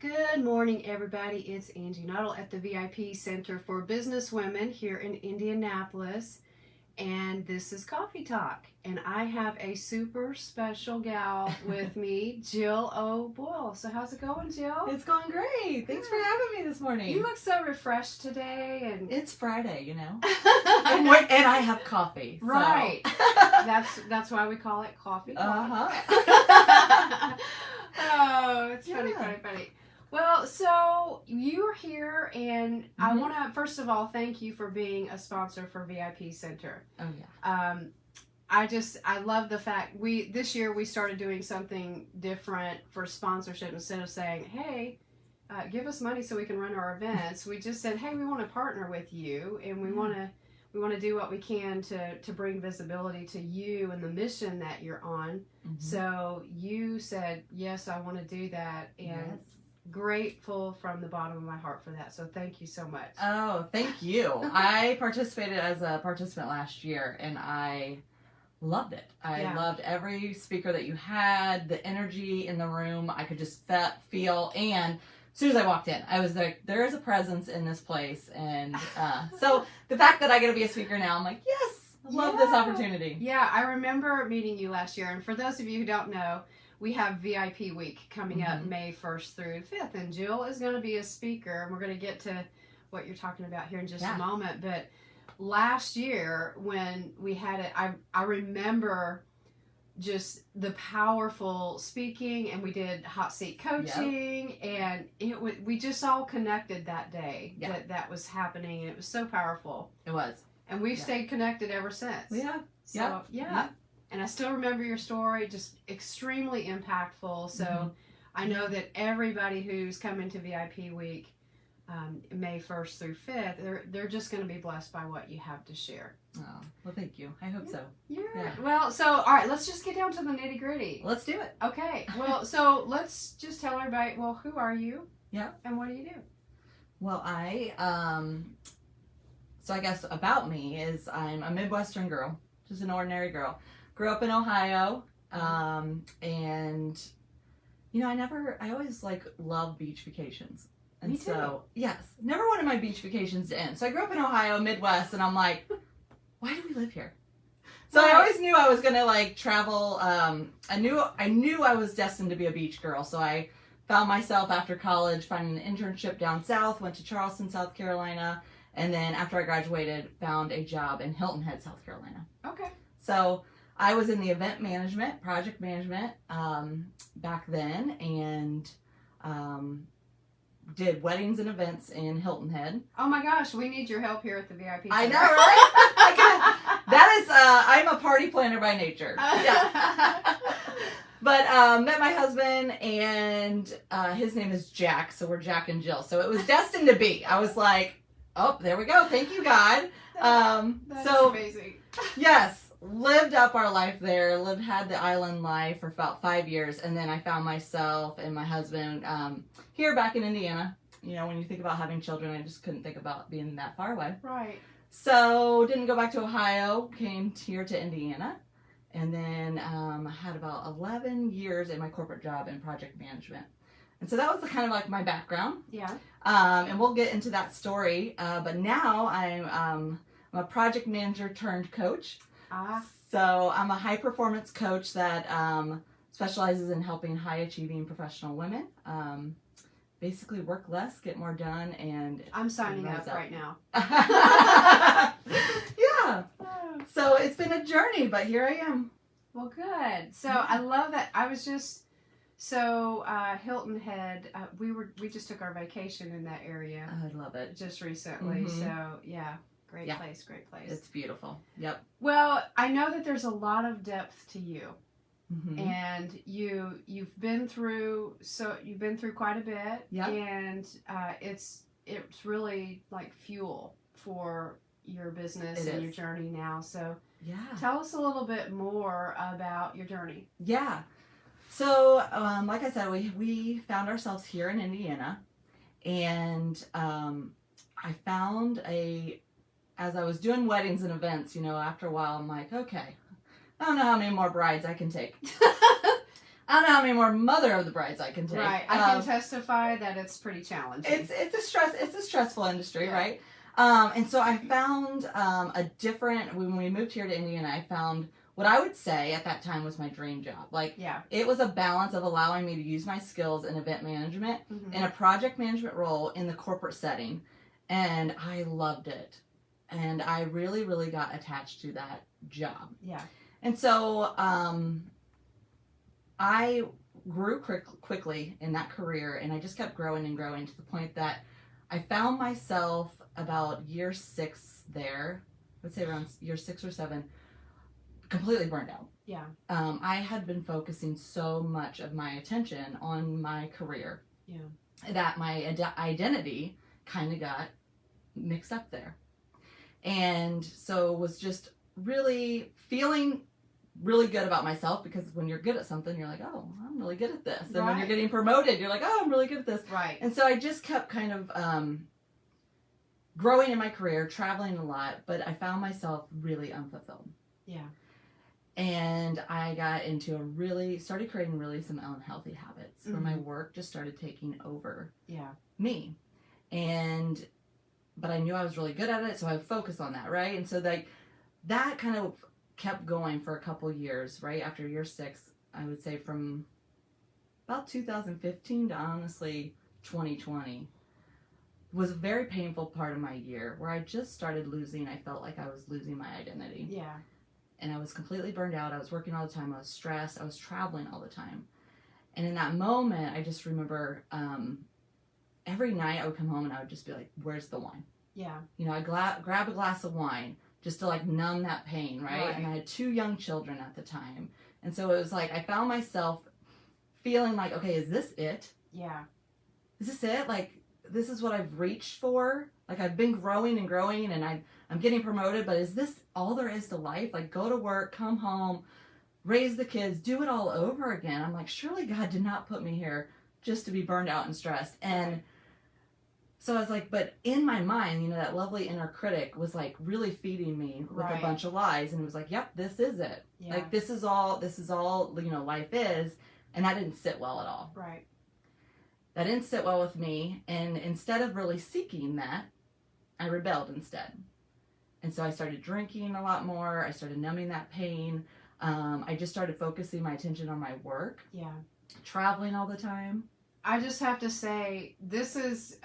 Good morning, everybody. It's Angie Nuttle at the VIP Center for Business Women here in Indianapolis. And this is Coffee Talk. And I have a super special gal with me, Jill O'Boyle. So how's it going, Jill? It's going great. Thanks for having me this morning. You look so refreshed today. And it's Friday, you know. and I have coffee. So. Right. That's why we call it Coffee Talk. Oh, it's funny. Well, so you're here, and I want to, first of all, thank you for being a sponsor for VIP Center. Oh, yeah. I love the fact this year we started doing something different for sponsorship. Instead of saying, hey, give us money so we can run our events, we just said, hey, we want to partner with you, and we want to do what we can to bring visibility to you and the mission that you're on. Mm-hmm. So you said, yes, I want to do that, and yes. Grateful from the bottom of my heart for that. So thank you so much. Oh, thank you. I participated as a participant last year, and I loved it. I loved every speaker that you had, the energy in the room. I could just feel, and as soon as I walked in, I was like, there is a presence in this place. And so the fact that I get to be a speaker now, I'm like, yes, I love this opportunity. Yeah, I remember meeting you last year. And for those of you who don't know, we have VIP Week coming up May 1st through 5th. And Jill is going to be a speaker. And we're going to get to what you're talking about here in just a moment. But last year when we had it, I remember just the powerful speaking, and we did hot seat coaching, and we just all connected that day that was happening, and it was so powerful. It was. And we've stayed connected ever since. Yeah. So, and I still remember your story, just extremely impactful. So I know that everybody who's coming to VIP Week May 1st through 5th, they're just going to be blessed by what you have to share. Oh, well, thank you. I hope so. Yeah. Well, so, all right, let's just get down to the nitty gritty. Let's do it. Okay. Well, so let's just tell everybody, well, who are you? Yeah. And what do you do? Well, so I guess about me is I'm a Midwestern girl, just an ordinary girl. Grew up in Ohio, and, you know, I always, love beach vacations. And Me too. So, yes, never wanted my beach vacations to end. So I grew up in Ohio, Midwest, and I'm like, why do we live here? So I always knew I was going to, travel. I knew I was destined to be a beach girl. So I found myself after college finding an internship down south, went to Charleston, South Carolina, and then after I graduated, found a job in Hilton Head, South Carolina. Okay. So I was in the event management, project management back then, and did weddings and events in Hilton Head. Oh my gosh, we need your help here at the VIP Center. I know, right? That is, I'm a party planner by nature. Yeah. But met my husband, and his name is Jack, so we're Jack and Jill. So it was destined to be. I was like, oh, there we go. Thank you, God. That's amazing. Yes. Lived up our life there, had the island life for about 5 years, and then I found myself and my husband here back in Indiana. You know, when you think about having children, I just couldn't think about being that far away. Right. So didn't go back to Ohio, came here to Indiana, and then had about 11 years in my corporate job in project management. And so that was kind of like my background. Yeah. And we'll get into that story. But now I'm a project manager turned coach. So I'm a high performance coach that specializes in helping high achieving professional women basically work less, get more done, and I'm signing up right now. Yeah. So it's been a journey, but here I am. Well, good. So I love that. I was just Hilton Head. We just took our vacation in that area. I love it. Just recently. So yeah. Great place. It's beautiful. Yep. Well, I know that there's a lot of depth to you, and you've been through quite a bit, and it's really like fuel for your business and your journey now. So tell us a little bit more about your journey. Yeah. So like I said, we found ourselves here in Indiana, and I found as I was doing weddings and events, you know, after a while, I'm like, okay, I don't know how many more brides I can take. I don't know how many more mother of the brides I can take. Right. I can testify that it's pretty challenging. It's a stressful industry, yeah. right? And so I found when we moved here to Indiana, I found what I would say at that time was my dream job. Like, it was a balance of allowing me to use my skills in event management in a project management role in the corporate setting. And I loved it. And I really, really got attached to that job. Yeah. And so I grew quickly in that career, and I just kept growing and growing to the point that I found myself about year 6 there, I would say around year 6 or 7, completely burned out. Yeah. I had been focusing so much of my attention on my career that my identity kind of got mixed up there. And so was just really feeling really good about myself, because when you're good at something, you're like, oh, I'm really good at this. And when you're getting promoted, you're like, oh, I'm really good at this. Right. And so I just kept kind of growing in my career, traveling a lot, but I found myself really unfulfilled. Yeah. And I got into started creating really some unhealthy habits where my work just started taking over me. But I knew I was really good at it, so I focused on that, right? And so that kind of kept going for a couple years, right? After year 6, I would say from about 2015 to honestly 2020 was a very painful part of my year where I just started I felt like I was losing my identity. Yeah. And I was completely burned out. I was working all the time. I was stressed. I was traveling all the time. And in that moment, I just remember every night I would come home and I would just be like, where's the wine? Yeah. You know, I'd grab a glass of wine just to like numb that pain, right? And I had 2 young children at the time. And so it was like I found myself feeling like, okay, is this it? Yeah. Is this it? Like, this is what I've reached for? Like, I've been growing and growing and I'm getting promoted, but is this all there is to life? Like, go to work, come home, raise the kids, do it all over again. I'm like, surely God did not put me here just to be burned out and stressed. And so I was like, but in my mind, you know, that lovely inner critic was like really feeding me with a bunch of lies. And it was like, yep, this is it. Yeah. Like, this is all, you know, life is. And that didn't sit well at all. Right. That didn't sit well with me. And instead of really seeking that, I rebelled instead. And so I started drinking a lot more. I started numbing that pain. I just started focusing my attention on my work. Yeah. Traveling all the time. I just have to say, this is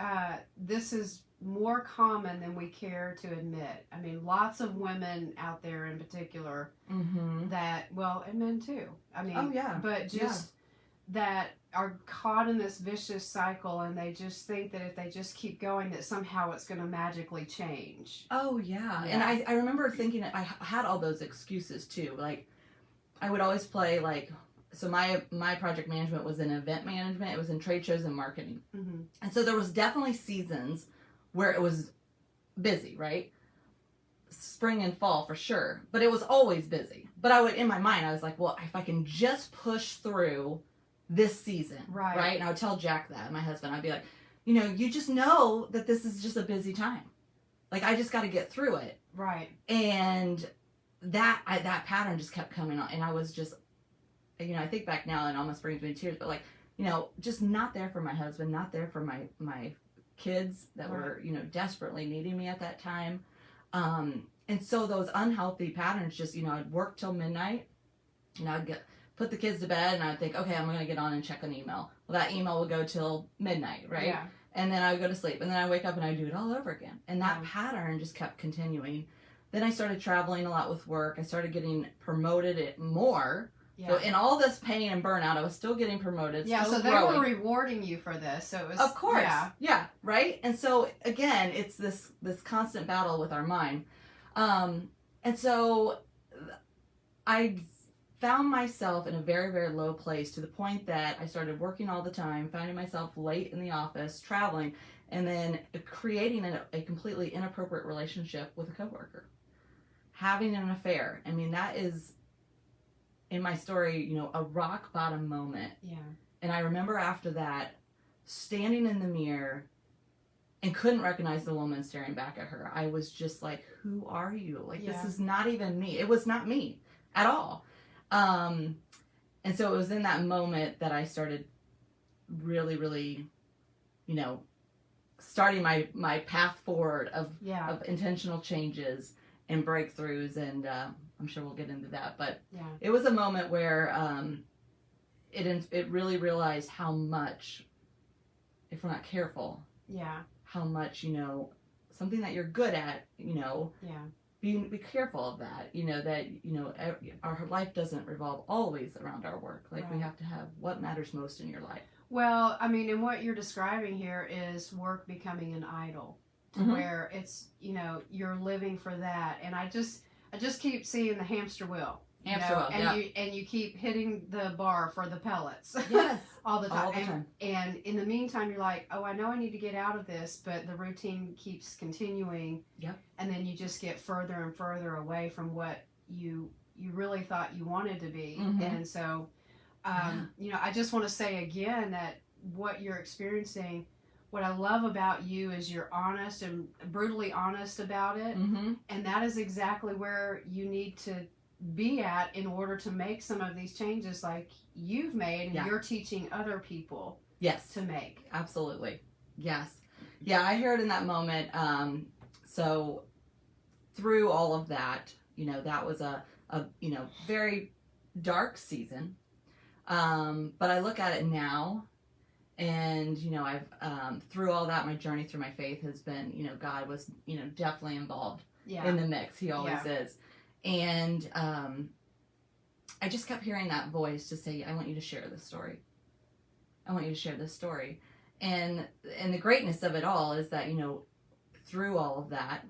more common than we care to admit. I mean, lots of women out there in particular that, well, and men too. I mean, but just that are caught in this vicious cycle, and they just think that if they just keep going, that somehow it's going to magically change. Oh, yeah. And I remember thinking I had all those excuses too. Like, I would always play like, so my project management was in event management. It was in trade shows and marketing. And so there was definitely seasons where it was busy, right? Spring and fall for sure. But it was always busy. But in my mind, I was like, well, if I can just push through this season, right? And I would tell Jack that, my husband, I'd be like, you know, you just know that this is just a busy time. Like, I just got to get through it. Right. And that pattern just kept coming on. And I was just, you know, I think back now and it almost brings me to tears, but like, you know, just not there for my husband, not there for my kids that were, you know, desperately needing me at that time. And so those unhealthy patterns just, you know, I'd work till midnight, and I'd put the kids to bed, and I'd think, okay, I'm going to get on and check an email. Well, that email would go till midnight, right? Yeah. And then I would go to sleep, and then I wake up and I do it all over again. And that pattern just kept continuing. Then I started traveling a lot with work. I started getting promoted more. Yeah. So in all this pain and burnout, I was still getting promoted. Yeah, so they were rewarding you for this. So it was, of course. Yeah, right? And so, again, it's this constant battle with our mind. And so I found myself in a very, very low place, to the point that I started working all the time, finding myself late in the office, traveling, and then creating a completely inappropriate relationship with a coworker. Having an affair. I mean, that is, in my story, you know, a rock bottom moment. Yeah. And I remember after that, standing in the mirror and couldn't recognize the woman staring back at her. I was just like, who are you? Like, this is not even me. It was not me at all. And And so it was in that moment that I started really, really, you know, starting my path forward of intentional changes and breakthroughs. And I'm sure we'll get into that. But it was a moment where it really realized how much, if we're not careful, how much, you know, something that you're good at, you know, be careful of that, you know, that, you know, our life doesn't revolve always around our work. Like we have to have what matters most in your life. Well, I mean, and what you're describing here is work becoming an idol, to where it's, you know, you're living for that. And I just keep seeing the hamster wheel. And you keep hitting the bar for the pellets. Yes. all the time. And in the meantime, you're like, oh, I know I need to get out of this, but the routine keeps continuing. Yep. And then you just get further and further away from what you really thought you wanted to be. And so, you know, I just want to say again that what you're experiencing, what I love about you is you're honest and brutally honest about it. And that is exactly where you need to be at in order to make some of these changes like you've made and you're teaching other people to make. Absolutely. Yes. Yeah, I heard in that moment. So through all of that, you know, that was a you know, very dark season. But I look at it now, and, you know, I've through all that, my journey through my faith has been, you know, God was, you know, definitely involved in the mix. He always is. And I just kept hearing that voice to say, I want you to share this story. I want you to share this story. And the greatness of it all is that, you know, through all of that,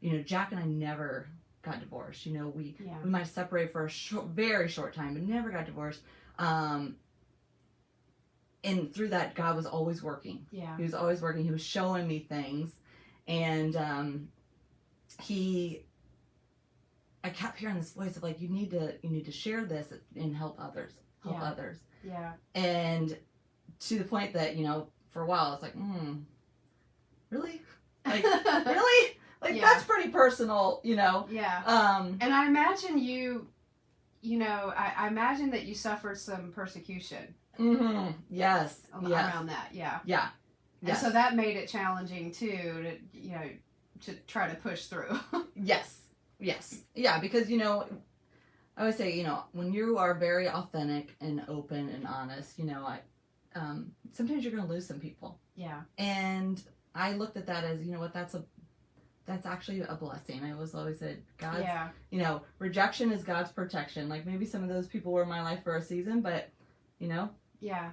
you know, Jack and I never got divorced. You know, we might have separated for a very short time, but never got divorced. And through that, God was always working. Yeah. He was always working. He was showing me things. And I kept hearing this voice of like, you need to share this and help others. Yeah. And to the point that, you know, for a while I was like, really? Like, really? Like, that's pretty personal, you know? Yeah. And I imagine you know, I imagine that you suffered some persecution. Yes. Around that. Yeah. Yeah. And so that made it challenging too, to, you know, to try to push through. Yes. Yeah, because, you know, I always say, you know, when you are very authentic and open and honest, you know, sometimes you're going to lose some people. Yeah. And I looked at that as, you know what, that's actually a blessing. I always said, God's, you know, rejection is God's protection. Like, maybe some of those people were in my life for a season, but, you know,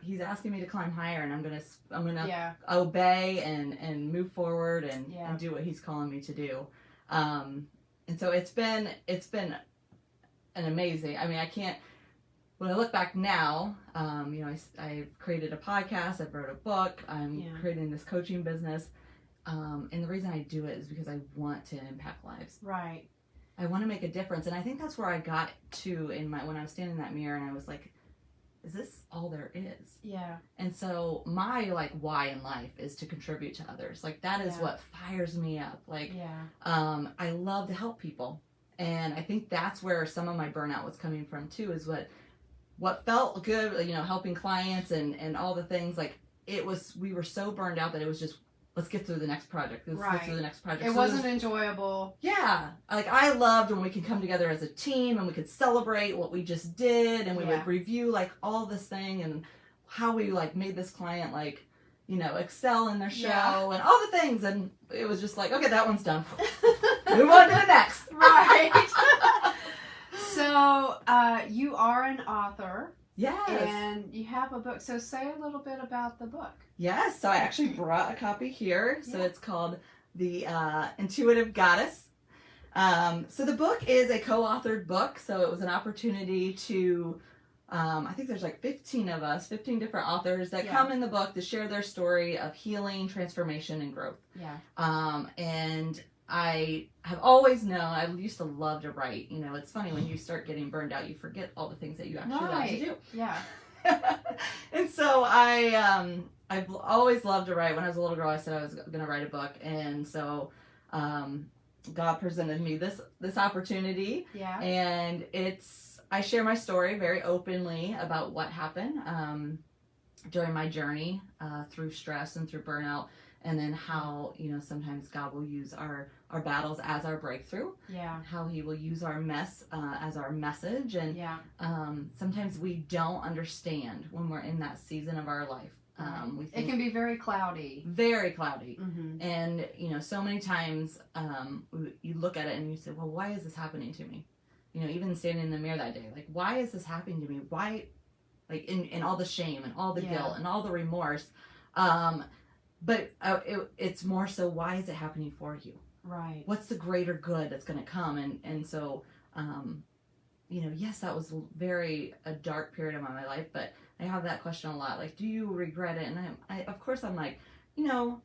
He's asking me to climb higher, and I'm gonna obey and move forward and do what He's calling me to do. And so it's been an amazing. I mean, I can't. When I look back now, you know, I've created a podcast. I've wrote a book. I'm creating this coaching business. And the reason I do it is because I want to impact lives. Right. I want to make a difference, and I think that's where I got to when I was standing in that mirror, and I was like, is this all there is? Yeah. And so my why in life is to contribute to others. Like, that is what fires me up. Like, I love to help people. And I think that's where some of my burnout was coming from too, is what felt good, you know, helping clients and all the things. Like, we were so burned out that it was just, let's get through the next project. Let's get through the next project. It wasn't enjoyable. Yeah. Like, I loved when we could come together as a team and we could celebrate what we just did, and we would review like all this thing and how we like made this client like, you know, excel in their show and all the things. And it was just like, okay, that one's done. Move on to the next. Right. So, you are an author. Yes. And you have a book. So say a little bit about the book. Yes. So I actually brought a copy here. So it's called The Intuitive Goddess. So the book is a co-authored book. So it was an opportunity to, I think there's like 15 of us, 15 different authors that come in the book to share their story of healing, transformation, and growth. Yeah. And I have always known, I used to love to write. You know, it's funny, when you start getting burned out, you forget all the things that you actually love to do. Yeah. And so I've always loved to write. When I was a little girl, I said I was going to write a book. And so God presented me this opportunity. Yeah. And it's I share my story very openly about what happened during my journey through stress and through burnout, and then how, you know, sometimes God will use our battles as our breakthrough. Yeah. How he will use our mess as our message. And Yeah. Sometimes we don't understand when we're in that season of our life. We think It can be very cloudy. Very cloudy. Mm-hmm. And, you know, so many times you look at it and you say, well, why is this happening to me? You know, even standing in the mirror that day, like, why is this happening to me? Why, like, in all the shame and all the guilt and all the remorse. But it's more so, why is it happening for you? Right. What's the greater good that's going to come? And so, you know, yes, that was a dark period of my life, but I have that question a lot. Like, do you regret it? And I of course, I'm like, you know,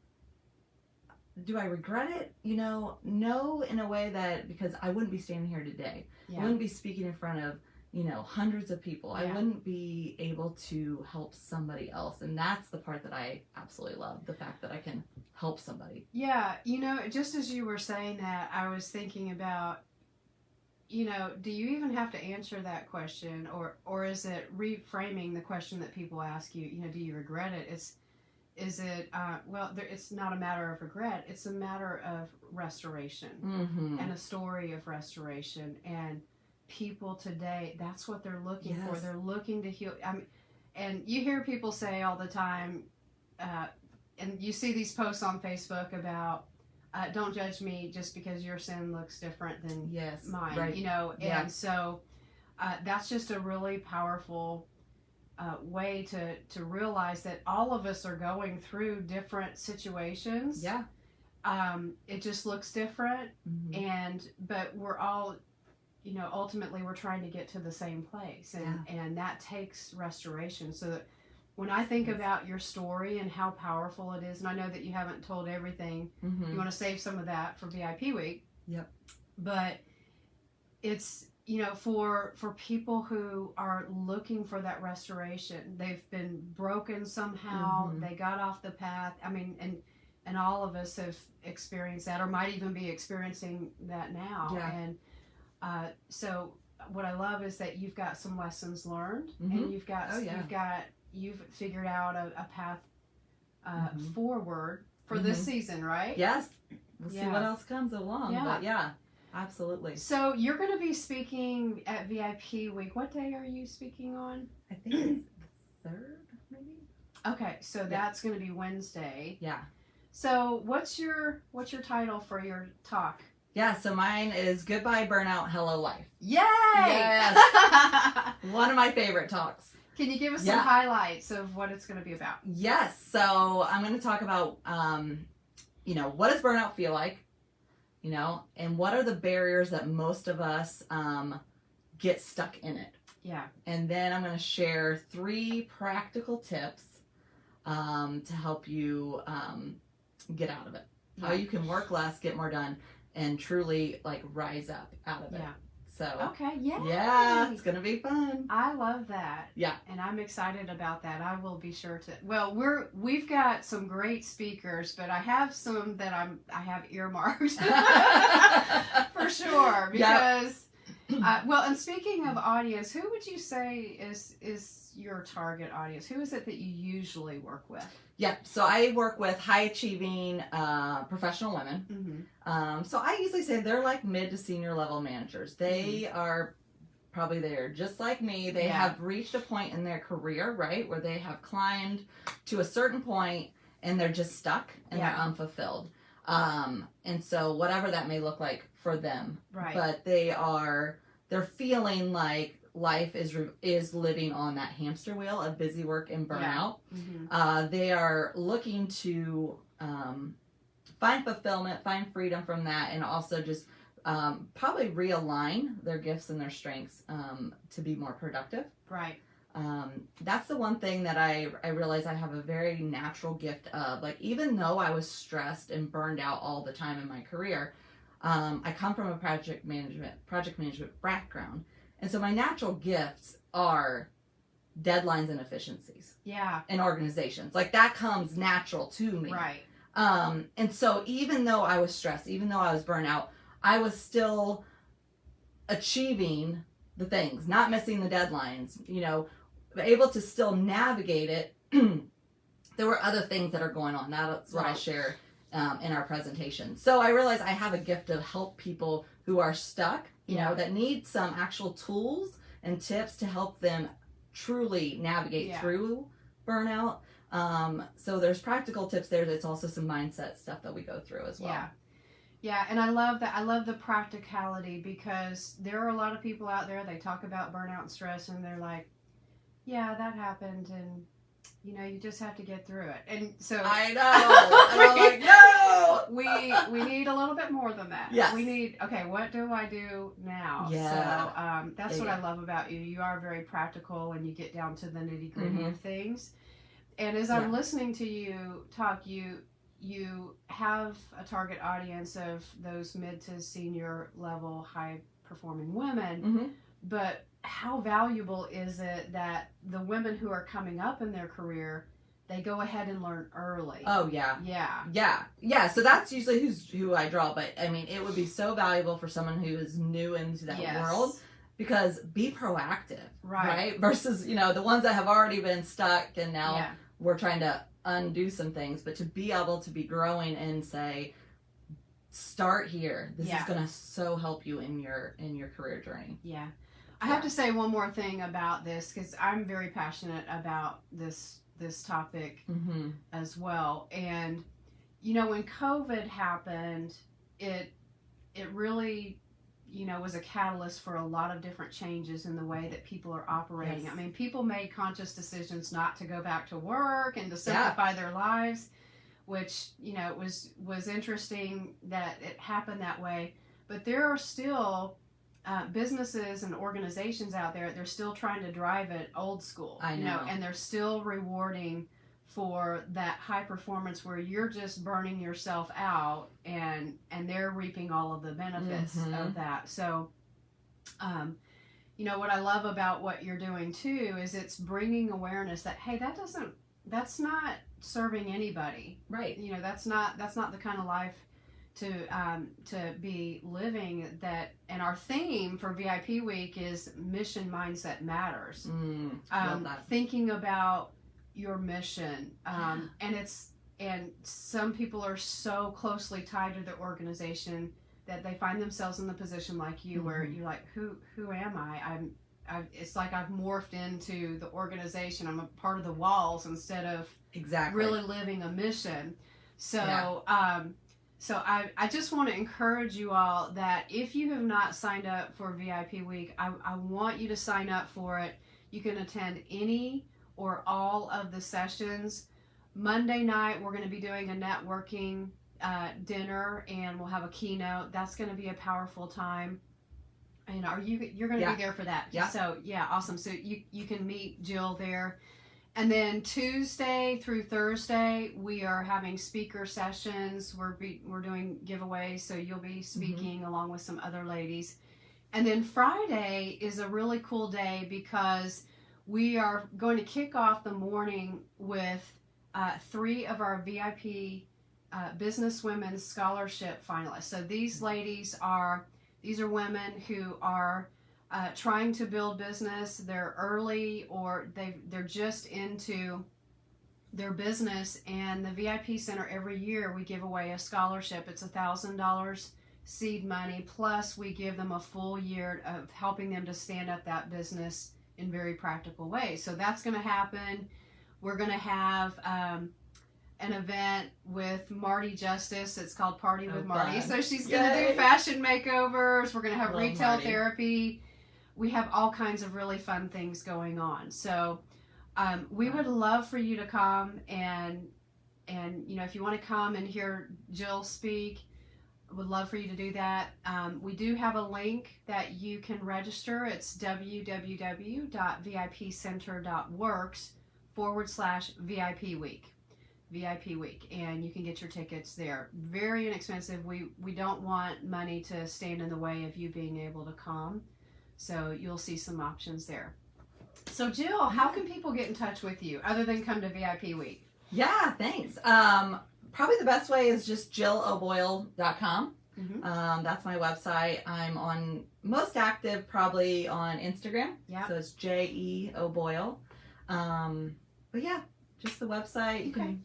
do I regret it? You know, no, in a way that, because I wouldn't be standing here today. Yeah. I wouldn't be speaking in front of, you know, hundreds of people. Yeah. I wouldn't be able to help somebody else. And that's the part that I absolutely love, the fact that I can help somebody. Yeah, you know, just as you were saying that, I was thinking about, you know, do you even have to answer that question, or is it reframing the question that people ask you? You know, do you regret it? It's not a matter of regret. It's a matter of restoration and a story of restoration. And people today, that's what they're looking for. They're looking to heal. And you hear people say all the time, and you see these posts on Facebook about, don't judge me just because your sin looks different than mine, right. You know, and so that's just a really powerful way to realize that all of us are going through different situations. Yeah. It just looks different, but we're all, you know, ultimately we're trying to get to the same place, and that takes restoration. So that when I think about your story and how powerful it is, and I know that you haven't told everything, you want to save some of that for VIP week. Yep. But it's, you know, for people who are looking for that restoration, they've been broken somehow, they got off the path. I mean, and all of us have experienced that, or might even be experiencing that now. Yeah. And so what I love is that you've got some lessons learned, and you've figured out a path forward for this season, right? Yes. We'll see what else comes along. Yeah. But absolutely. So you're going to be speaking at VIP week. What day are you speaking on? I think it's the 3rd, maybe. Okay, so that's going to be Wednesday. Yeah. So what's your title for your talk? Yeah, so mine is Goodbye Burnout, Hello Life. Yay! Yes. One of my favorite talks. Can you give us some highlights of what it's going to be about? Yes. So I'm going to talk about, you know, what does burnout feel like? You know, and what are the barriers that most of us get stuck in it? Yeah. And then I'm going to share 3 practical tips to help you get out of it. Yeah. How you can work less, get more done, and truly like rise up out of it. Yeah. So okay, yeah, it's gonna be fun. I love that. Yeah, and I'm excited about that. I will be sure to. Well, we've got some great speakers, but I have some that I have earmarked for sure because. Well, and speaking of audience, who would you say is your target audience? Who is it that you usually work with? Yeah, so I work with high achieving professional women. So I usually say they're like mid to senior level managers. They are probably there just like me. They have reached a point in their career, right, where they have climbed to a certain point and they're just stuck and they're unfulfilled. And so whatever that may look like for them, right. But they're feeling like life is living on that hamster wheel of busy work and burnout. They are looking to find fulfillment, find freedom from that, and also just probably realign their gifts and their strengths to be more productive. Right. That's the one thing that I realize I have a very natural gift of. Like, even though I was stressed and burned out all the time in my career, I come from a project management background. And so my natural gifts are deadlines and efficiencies. Yeah. And organizations. Like, that comes natural to me. Right. And so even though I was stressed, even though I was burnt out, I was still achieving the things, not missing the deadlines, able to still navigate it. There were other things that are going on. That's what I share in our presentation. So I realize I have a gift to help people who are stuck, that need some actual tools and tips to help them truly navigate through burnout. So there's practical tips there. There's also some mindset stuff that we go through as well. Yeah, and I love that. I love the practicality, because there are a lot of people out there, they talk about burnout and stress, and they're like, yeah, that happened, and you just have to get through it. And so I know. And I'm like, no. We need a little bit more than that. Yes. We need, okay, what do I do now? Yeah. So that's what I love about you. You are very practical, and you get down to the nitty gritty of things. And as I'm listening to you talk, you have a target audience of those mid to senior level high performing women, but how valuable is it that the women who are coming up in their career, they go ahead and learn early? Oh yeah. So that's usually who I draw, but I mean, it would be so valuable for someone who is new into that world, because be proactive, right? Versus the ones that have already been stuck and now we're trying to undo some things, but to be able to be growing and say, start here. This is going to so help you in your career journey. I have to say one more thing about this, because I'm very passionate about this topic as well. And when COVID happened, it really was a catalyst for a lot of different changes in the way that people are operating. I mean, people made conscious decisions not to go back to work and to simplify their lives, which was interesting that it happened that way. But there are still businesses and organizations out there, they're still trying to drive it old school. I know. And they're still rewarding for that high performance where you're just burning yourself out, and they're reaping all of the benefits of that. So, what I love about what you're doing too is it's bringing awareness that, hey, that's not serving anybody. Right. That's not the kind of life to be living. That, and our theme for VIP Week is Mission Mindset Matters. Love that. Thinking about your mission, and some people are so closely tied to the organization that they find themselves in the position like you, where you're like, who am I? It's like I've morphed into the organization. I'm a part of the walls instead of really living a mission. So So I just want to encourage you all that if you have not signed up for VIP Week, I want you to sign up for it. You can attend any or all of the sessions. Monday night, we're going to be doing a networking dinner, and we'll have a keynote. That's going to be a powerful time. And you're going to be there for that? Yeah. So awesome. So you can meet Jill there. And then Tuesday through Thursday, we are having speaker sessions. We're doing giveaways, so you'll be speaking along with some other ladies. And then Friday is a really cool day because we are going to kick off the morning with 3 of our VIP Business Women's Scholarship finalists. So these are women who are trying to build business. They're early, or they're just into their business. And the VIP Center, every year we give away a scholarship. It's $1,000 seed money, plus we give them a full year of helping them to stand up that business in very practical ways. So that's going to happen. We're going to have an event with Marty Justice. It's called Party with Marty. So she's going to do fashion makeovers. We're going to have retail therapy. We have all kinds of really fun things going on. So we would love for you to come, and if you want to come and hear Jill speak, would love for you to do that. We do have a link that you can register. It's www.vipcenter.works/VIP Week. VIP Week, and you can get your tickets there. Very inexpensive. We don't want money to stand in the way of you being able to come. So you'll see some options there. So Jill, how can people get in touch with you other than come to VIP Week? Yeah, thanks. Probably the best way is just jilloboyle.com. Mm-hmm. That's my website. I'm on most active probably on Instagram. Yeah. So it's JE O'Boyle. But yeah, just the website. You can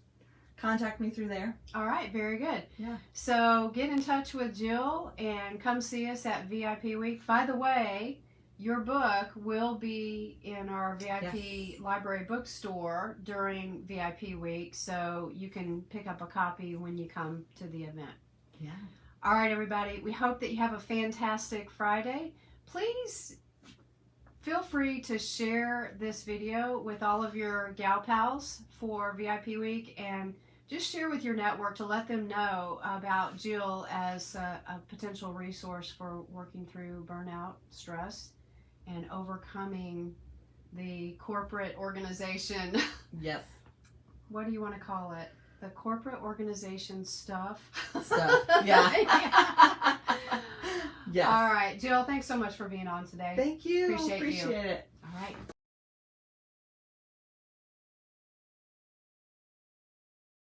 contact me through there. All right, very good. Yeah. So get in touch with Jill and come see us at VIP Week. By the way, your book will be in our VIP library bookstore during VIP Week, so you can pick up a copy when you come to the event. Yeah. All right, everybody. We hope that you have a fantastic Friday. Please feel free to share this video with all of your gal pals for VIP Week, and just share with your network to let them know about Jill as a potential resource for working through burnout, stress, and overcoming the corporate organization. Yes. What do you want to call it? The corporate organization stuff? Yeah. Yes. All right. Jill, thanks so much for being on today. Thank you. Appreciate it. All right.